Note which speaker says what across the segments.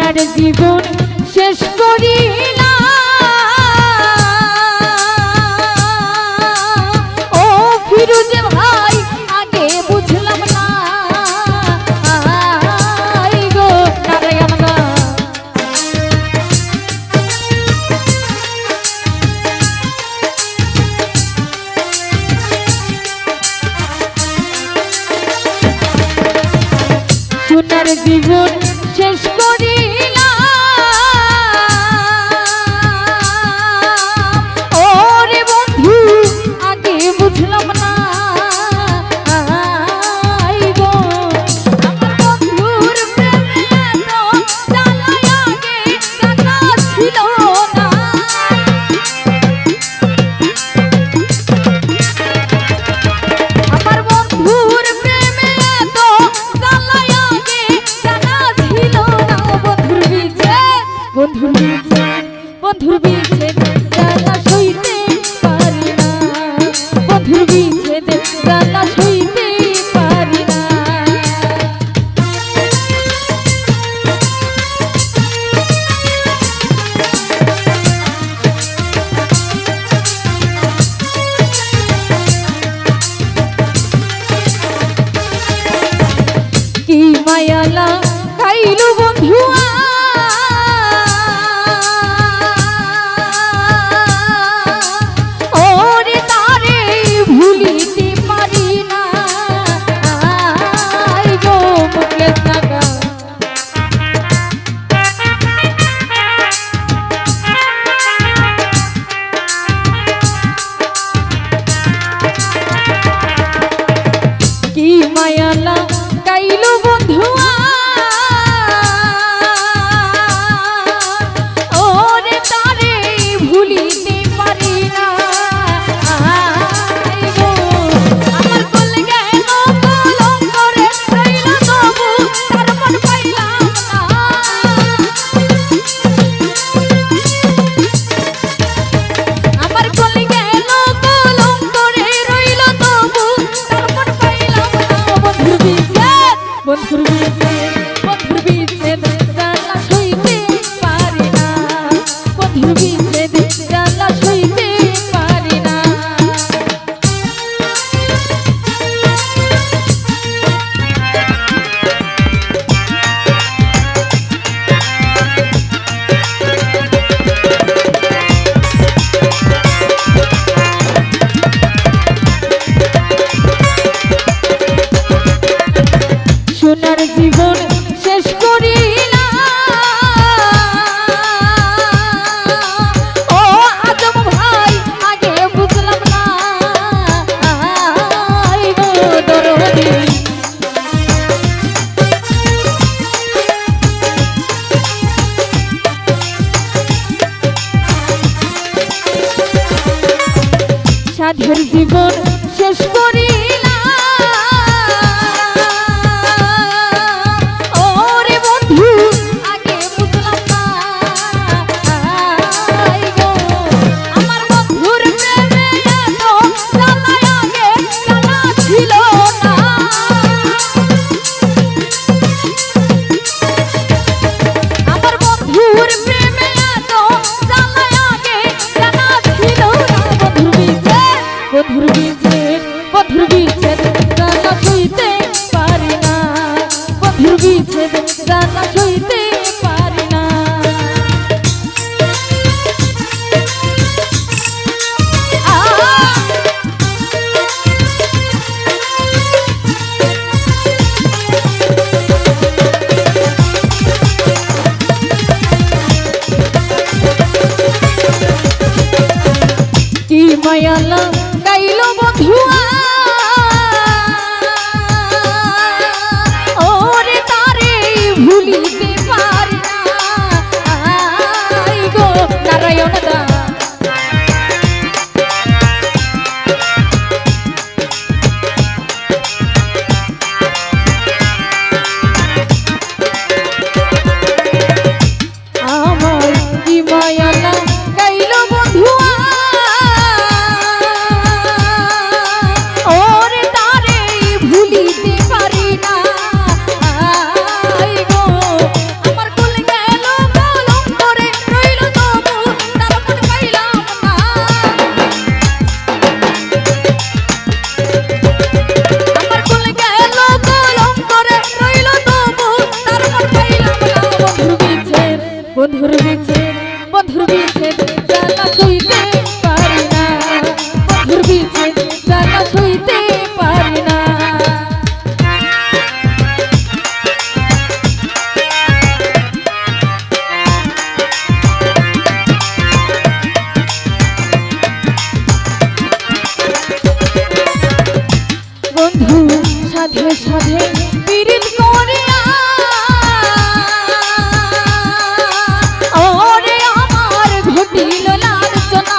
Speaker 1: সোনার জীবন শেষ করি না ও ফিরোজ ভাই আগে বুঝলাম না গো নারায়ণ গা সোনার জীবন শেষ করি না ওরে বন্ধু আগে বুঝলাম না গো আমার বন্ধুর প্রেমে এত জ্বালায় আগে জানা ছিল না আমার বন্ধুর প্রেমে এত জ্বালায় আগে জানা ছিল না বন্ধুর বিচ্ছেদ জ্বালা সইতে পারি না বন্ধুর বিচ্ছেদ জ্বালা সইতে পারি না কি মায়ালা খাইলু বন্ধু ওরে তারে ভুলিতে পারি না গো মুখলেস নাগা কি মায়ালা কাইলু বন্ধুয়া ওরে তারে ভুলিতে পারি না গো আমার কল গেল কলম করে রইল তবু তার মন পাইলাম না আমার কল গেল কলম করে রইল তবু তার মন পাইলাম না বন্ধুর বিচ্ছেদ জ্বালা সইতে পারি না বন্ধুর বিচ্ছেদ জ্বালা সইতে পারি না সোনার জীবন শেষ করি না ও আজম ভাই আগে বুঝলাম না গো দরদি সাধের জীবন শেষ করি না ওরে বন্ধু আগে বুঝলাম না গো আমার বন্ধুর প্রেমে এত জ্বালায় আগে জানা ছিল না আমার বন্ধুর প্রেমে এত জ্বালায় আগে জানা ছিল না বন্ধুর বিচ্ছেদ জ্বালা সইতে পারি না বন্ধুর বিচ্ছেদ জ্বালা সইতে পারি না কি মায়ালা গাইল বন্ধুয়া ওরে তারে ভুলিতে পারি না গো নারায়ণ দা আমার কি মায়ালা গাইল বন্ধুয়া বন্ধু সাধে সাধে পীড়িত করিয়া ওরে আমার ঘটিল লাঞ্ছনা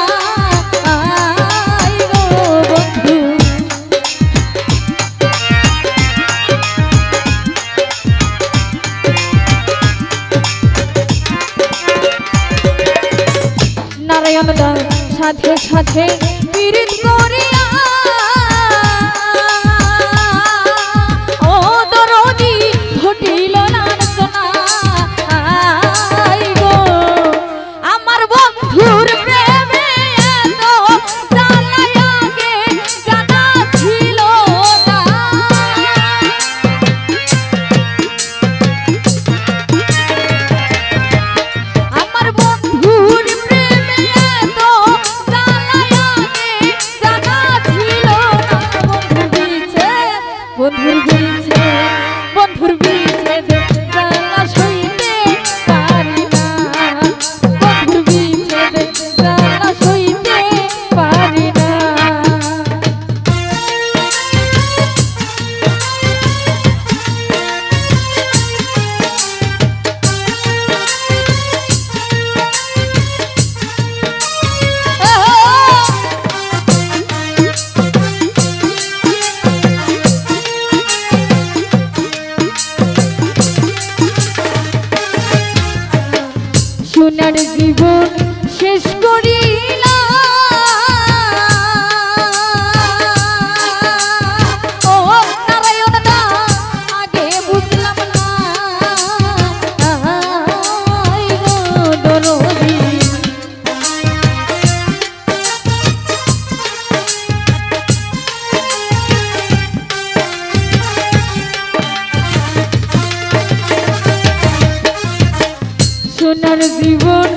Speaker 1: গো বন্ধু নারায়ণ দাস সাধে সাধে পীড়িত করিয়া ও দরদি ঘটিল লাঞ্ছনা গো আমার বন্ধুর প্রেমে এত জ্বালাই আগে জানা ছিল না আমার বন্ধুর প্রেমে এত জ্বালাই আগে জানা ছিল না বন্ধুর বিছে বন্ধুর বিচ্ছেদ জ্বালা সইতে পারি না বন্ধুর বিচ্ছেদ জ্বালা সইতে পারি না সোনার জীবন শেষ করিলাম ও নারায়ণ দা আগে বুঝলাম না গো দরদি সোনার জীবন